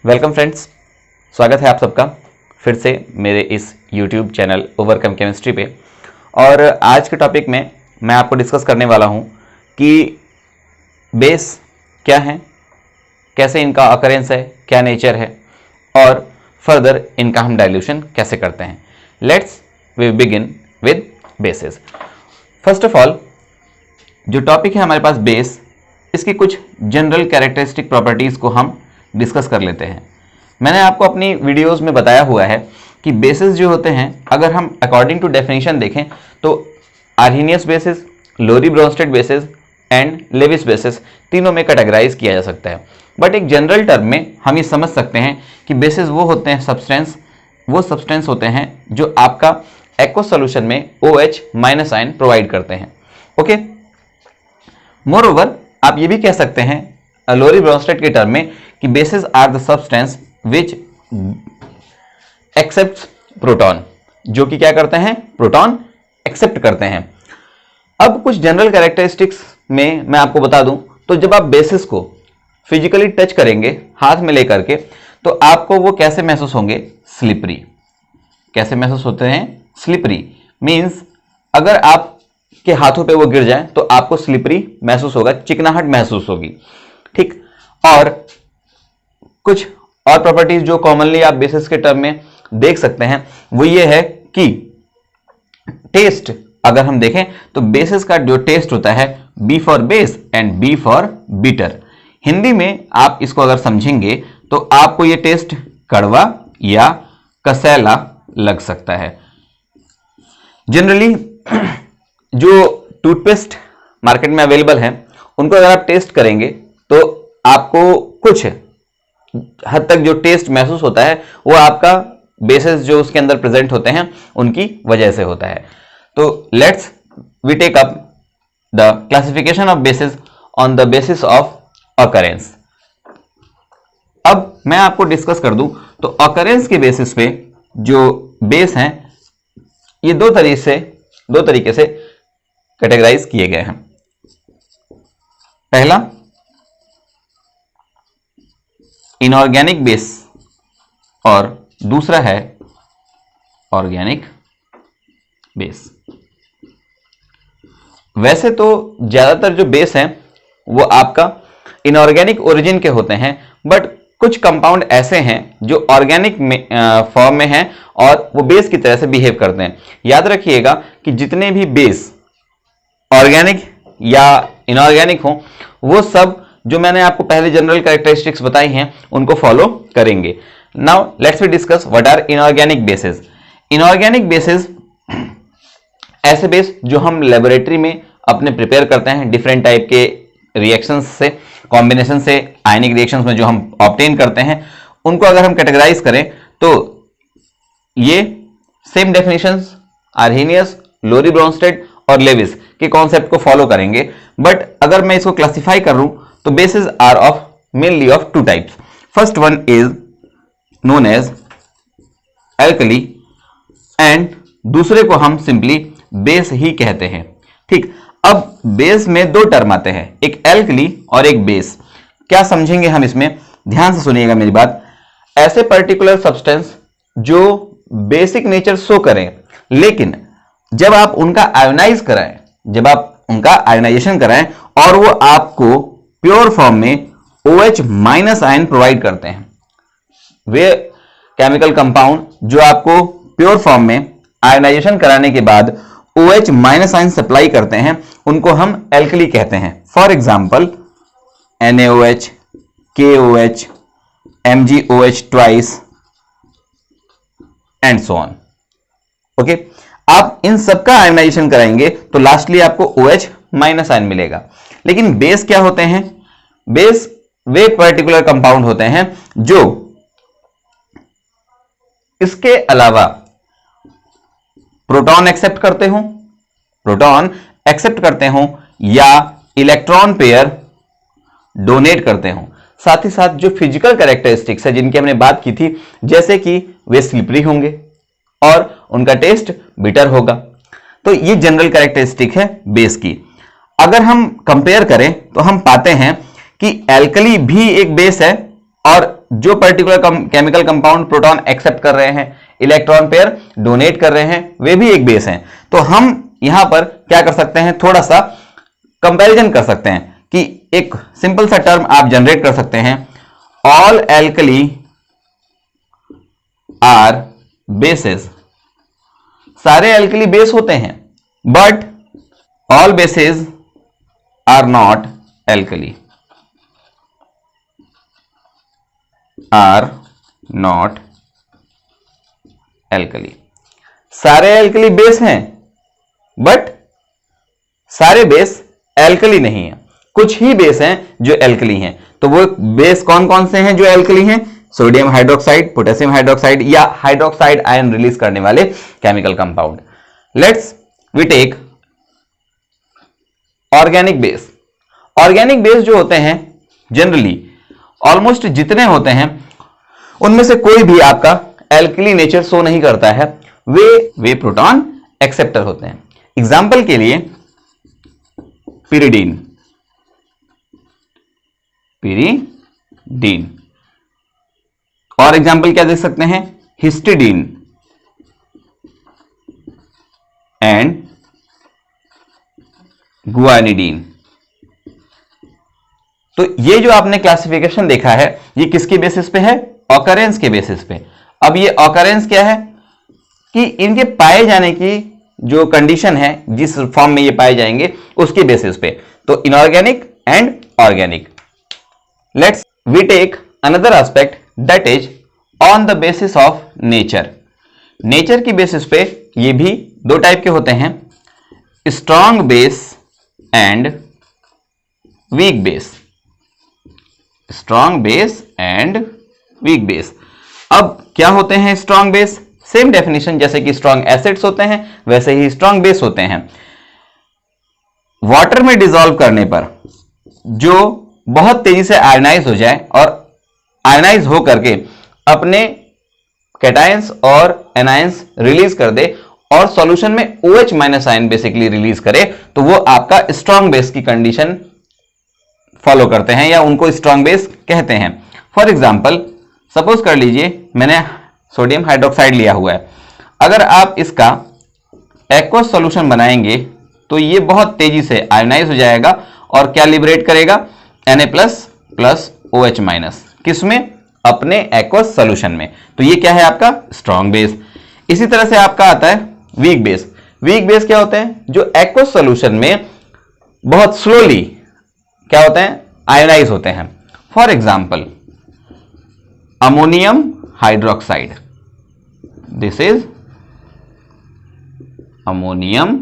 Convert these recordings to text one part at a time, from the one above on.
Welcome friends, स्वागत है आप सबका फिर से मेरे इस YouTube चैनल ओवरकम केमिस्ट्री पे। और आज के टॉपिक में मैं आपको डिस्कस करने वाला हूँ कि बेस क्या है, कैसे इनका अकरेंस है, क्या नेचर है और फर्दर इनका हम डाइल्यूशन कैसे करते हैं। Let's we begin with basis. First of all जो टॉपिक है हमारे पास बेस, इसकी कुछ जनरल कैरेक्टरिस्टिक प्रॉपर्टीज़ को हम डिस्कस कर लेते हैं। मैंने आपको अपनी वीडियोस में बताया हुआ है कि बेसिस जो होते हैं, अगर हम अकॉर्डिंग टू डेफिनेशन देखें तो Arrhenius bases, Lowry Bronsted bases and Lewis bases तीनों में कैटेगराइज किया जा सकता है। बट एक जनरल टर्म में हम ये समझ सकते हैं कि बेसिस वो होते हैं वो सब्सटेंस होते हैं जो आपका एक्वस सॉल्यूशन में OH माइनस आयन प्रोवाइड करते हैं। ओके, मोरओवर आप ये भी कह सकते हैं लोरी ब्रोंस्टेड के टर्म में कि bases are the substance which accepts proton, जो कि क्या करते हैं, प्रोटॉन एक्सेप्ट करते हैं। अब कुछ जनरल कैरेक्टरिस्टिक्स में मैं आपको बता दूं तो जब आप बेसिस को फिजिकली टच करेंगे हाथ में लेकर के, तो आपको वो कैसे महसूस होंगे, स्लिपरी। कैसे महसूस होते हैं, स्लिपरी मींस अगर आपके हाथों पे वो गिर जाए तो आपको स्लिपरी महसूस होगा, चिकनाहट महसूस होगी। ठीक, और कुछ और प्रॉपर्टीज जो कॉमनली आप बेसिस के टर्म में देख सकते हैं वो ये है कि टेस्ट, अगर हम देखें तो बेसिस का जो टेस्ट होता है B for base and B for bitter. Hindi में आप इसको अगर समझेंगे तो आपको ये टेस्ट कड़वा या कसैला लग सकता है। जनरली जो टूथपेस्ट मार्केट में अवेलेबल है उनको अगर आप टेस्ट करेंगे तो आपको कुछ हद तक जो टेस्ट महसूस होता है वो आपका बेसिस जो उसके अंदर प्रेजेंट होते हैं उनकी वजह से होता है। तो let's we take up the classification of bases on the basis of occurrence. अब मैं आपको डिस्कस कर दूं तो अकरेंस के बेसिस पे जो बेस हैं ये दो तरीके से कैटेगराइज किए गए हैं। पहला इनऑर्गेनिक बेस और दूसरा है ऑर्गेनिक बेस। वैसे तो ज्यादातर जो बेस हैं वो आपका इनऑर्गेनिक ओरिजिन के होते हैं, बट कुछ कंपाउंड ऐसे हैं जो ऑर्गेनिक फॉर्म में हैं और वो बेस की तरह से बिहेव करते हैं। याद रखिएगा कि जितने भी बेस ऑर्गेनिक या इनऑर्गेनिक हो वो सब जो मैंने आपको पहले जनरल कैरेक्टरिस्टिक्स बताई हैं उनको फॉलो करेंगे। Now let's we discuss what are inorganic bases. Inorganic bases ऐसे बेस जो हम लेबोरेटरी में अपने प्रिपेयर करते हैं डिफरेंट टाइप के रिएक्शंस से, कॉम्बिनेशन से, आयनिक रिएक्शंस में जो हम ऑब्टेन करते हैं, उनको अगर हम कैटेगराइज करें तो ये same definitions Arrhenius, Lowry Bronsted और लेविस के कॉन्सेप्ट को फॉलो करेंगे। बट अगर मैं इसको क्लासिफाई करूं तो bases are of mainly of two types. First one is known as alkali and दूसरे को हम सिंपली बेस ही कहते हैं। ठीक, अब बेस में दो टर्म आते हैं, एक एल्कली और एक बेस। क्या समझेंगे हम इसमें, ध्यान से सुनिएगा मेरी बात। ऐसे पर्टिकुलर सब्सटेंस जो बेसिक नेचर शो करें, लेकिन जब आप उनका आयोनाइज कराएं, जब आप उनका आयोनाइजेशन कराएं और वो आपको प्योर फॉर्म में OH माइनस आयन प्रोवाइड करते हैं, वे केमिकल कंपाउंड जो आपको प्योर फॉर्म में आयोनाइजेशन कराने के बाद OH माइनस आयन सप्लाई करते हैं, उनको हम एल्कली कहते हैं। For example NaOH, KOH, MgOH twice and so on. Okay, आप इन सबका आयनाइजेशन कराएंगे तो लास्टली आपको OH माइनस आयन मिलेगा। लेकिन बेस क्या होते हैं, बेस वे पर्टिकुलर कंपाउंड होते हैं जो इसके अलावा प्रोटॉन एक्सेप्ट करते हो या इलेक्ट्रॉन पेयर डोनेट करते हो। साथ ही साथ जो फिजिकल कैरेक्टरिस्टिक्स है जिनकी हमने बात की थी, जैसे कि वे स्लिपरी होंगे और उनका टेस्ट बिटर होगा। तो ये जनरल कैरेक्टरिस्टिक है बेस की। अगर हम कंपेयर करें तो हम पाते हैं कि एल्कली भी एक बेस है और जो particular chemical compound proton accept कर रहे हैं, इलेक्ट्रॉन पेयर डोनेट कर रहे हैं, वे भी एक बेस हैं। तो हम यहां पर क्या कर सकते हैं, थोड़ा सा कंपैरिजन कर सकते हैं कि एक सिंपल सा टर्म आप जनरेट कर सकते हैं, ऑल एल्कली आर बेसेस। सारे एल्कली बेस होते हैं, but all bases are not alkali, are not alkali. सारे एल्कली बेस हैं, बट सारे बेस एल्कली नहीं है। कुछ ही बेस हैं जो एल्कली हैं। तो वो बेस कौन कौन से हैं जो एल्कली हैं? सोडियम हाइड्रोक्साइड, पोटेशियम हाइड्रोक्साइड या हाइड्रोक्साइड आयन रिलीज करने वाले chemical compound. Let's we take organic base. Organic base जो होते हैं जनरली ऑलमोस्ट जितने होते हैं उनमें से कोई भी आपका एल्कली नेचर शो नहीं करता है, वे प्रोटॉन एक्सेप्टर होते हैं। एग्जाम्पल के लिए पिरिडीन, और एग्जाम्पल क्या देख सकते हैं, हिस्टिडीन एंड गुआनिडीन। तो ये जो आपने क्लासिफिकेशन देखा है ये किसके बेसिस पे है? ऑकरेंस के बेसिस पे। अब ये ऑकरेंस क्या है कि इनके पाए जाने की जो कंडीशन है, जिस फॉर्म में ये पाए जाएंगे उसके बेसिस पे। तो inorganic and organic. Let's we take another aspect that is on the basis of nature. Nature की बेसिस पे ये भी दो टाइप के होते हैं, strong base and weak base. Strong base and weak base. अब क्या होते हैं स्ट्रॉन्ग बेस? सेम डेफिनेशन जैसे कि स्ट्रॉन्ग एसिड्स होते हैं वैसे ही स्ट्रॉन्ग बेस होते हैं। वाटर में डिसॉल्व करने पर जो बहुत तेजी से आयनाइज हो जाए और आयनाइज हो करके अपने कैटायंस और एनायंस रिलीज कर दे और सॉल्यूशन में OH minus ion basically release करे, तो वो आपका स्ट्रॉन्ग बेस की कंडीशन फॉलो करते हैं या उनको स्ट्रॉन्ग बेस कहते हैं। फॉर एग्जाम्पल सपोज कर लीजिए मैंने सोडियम हाइड्रोक्साइड लिया हुआ है, अगर आप इसका एक्वस सॉल्यूशन बनाएंगे तो ये बहुत तेजी से आयनाइज हो जाएगा और क्या लिबरेट करेगा? Na plus OH minus. किसमें? अपने एक्वस सॉल्यूशन में। तो ये क्या है आपका स्ट्रॉन्ग बेस। इसी तरह से आपका आता है वीक बेस। वीक बेस क्या होते हैं? जो एक्वस सॉल्यूशन में बहुत स्लोली क्या होते हैं? आयनाइज होते हैं। For example ammonium hydroxide, this is ammonium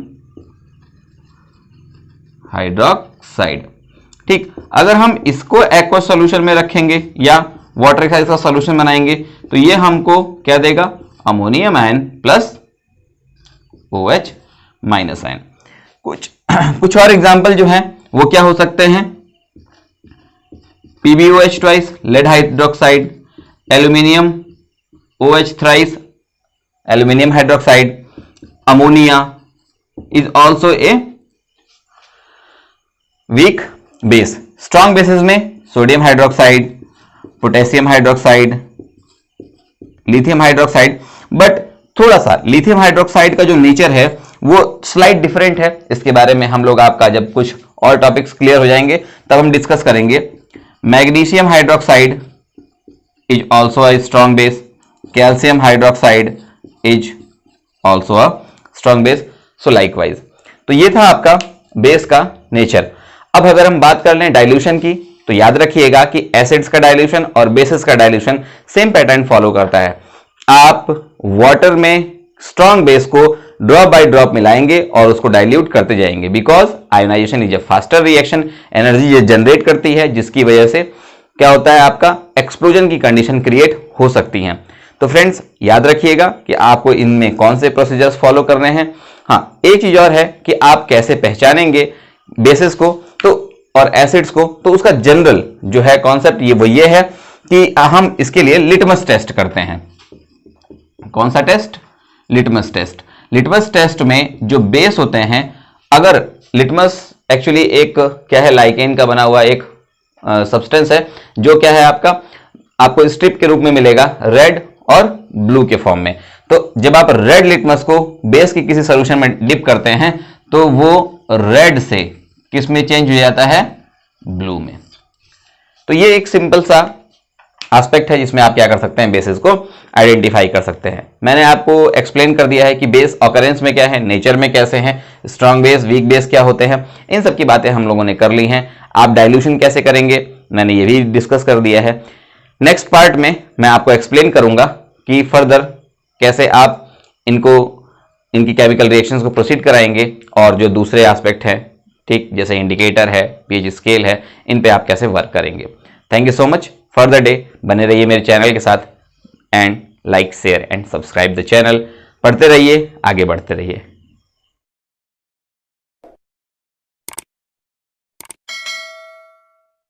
hydroxide. ठीक, अगर हम इसको एक्वस सॉल्यूशन में रखेंगे या वाटर के साथ इसका सॉल्यूशन बनाएंगे तो ये हमको क्या देगा? Ammonium ion plus OH minus ion. कुछ और एग्जांपल जो है वो क्या हो सकते हैं? PbOH twice lead hydroxide, aluminium OH thrice aluminium hydroxide, ammonia is also a weak base. Strong bases में sodium hydroxide, potassium hydroxide, lithium hydroxide. But थोड़ा सा लिथियम हाइड्रोक्साइड का जो नेचर है वो स्लाइट डिफरेंट है। इसके बारे में हम लोग आपका जब कुछ और टॉपिक्स क्लियर हो जाएंगे तब हम डिस्कस करेंगे। Magnesium hydroxide is also a strong base, calcium hydroxide is also a strong base, so likewise. तो ये था आपका बेस का नेचर। अब अगर हम बात कर लें डाइल्यूशन की तो याद रखिएगा कि एसिड्स का डाइल्यूशन और बेसिस का डाइल्यूशन सेम पैटर्न फॉलो करता है। आप वाटर में स्ट्रॉन्ग बेस को ड्रॉप बाय ड्रॉप मिलाएंगे और उसको डाइल्यूट करते जाएंगे, because ionization is a faster reaction, energy ये जनरेट करती है जिसकी वजह से क्या होता है आपका एक्सप्लोजन की कंडीशन क्रिएट हो सकती है। तो फ्रेंड्स याद रखिएगा कि आपको इनमें कौन से प्रोसीजर्स फॉलो करने हैं। हाँ, एक चीज और है कि आप कैसे पहचानेंगे बेसिस को तो और एसिड्स को, तो उसका जनरल जो है कॉन्सेप्ट ये है कि हम इसके लिए लिटमस टेस्ट करते हैं। कौन सा test? Litmus test. Litmus test में जो बेस होते हैं, अगर लिटमस एक्चुअली एक क्या है लाइकेन का बना हुआ एक सब्सटेंस है जो क्या है आपका आपको स्ट्रिप के रूप में मिलेगा रेड और ब्लू के फॉर्म में। तो जब आप रेड लिटमस को बेस के किसी सॉल्यूशन में डिप करते हैं तो वो रेड से किस में चेंज हो जाता है, ब्लू में। तो ये एक सिंपल सा एस्पेक्ट है जिसमें आप क्या कर सकते हैं, बेसिस को आइडेंटिफाई कर सकते हैं। मैंने आपको एक्सप्लेन कर दिया है कि बेस ऑकरेंस में क्या है, नेचर में कैसे हैं, स्ट्रॉन्ग बेस, वीक बेस क्या होते हैं, इन सब की बातें हम लोगों ने कर ली हैं। आप डाइल्यूशन कैसे करेंगे मैंने ये भी डिस्कस कर दिया है। नेक्स्ट पार्ट में मैं आपको एक्सप्लेन करूंगा कि फर्दर कैसे आप इनकी केमिकल रिएक्शंस को प्रोसीड कराएंगे और जो दूसरे एस्पेक्ट हैं, ठीक, जैसे इंडिकेटर है, पीएच स्केल है, इन पे आप कैसे वर्क करेंगे। Thank you so much for the day. बने रहिए मेरे चैनल के साथ and like, share and subscribe the channel. पढ़ते रहिए, आगे बढ़ते रहिए।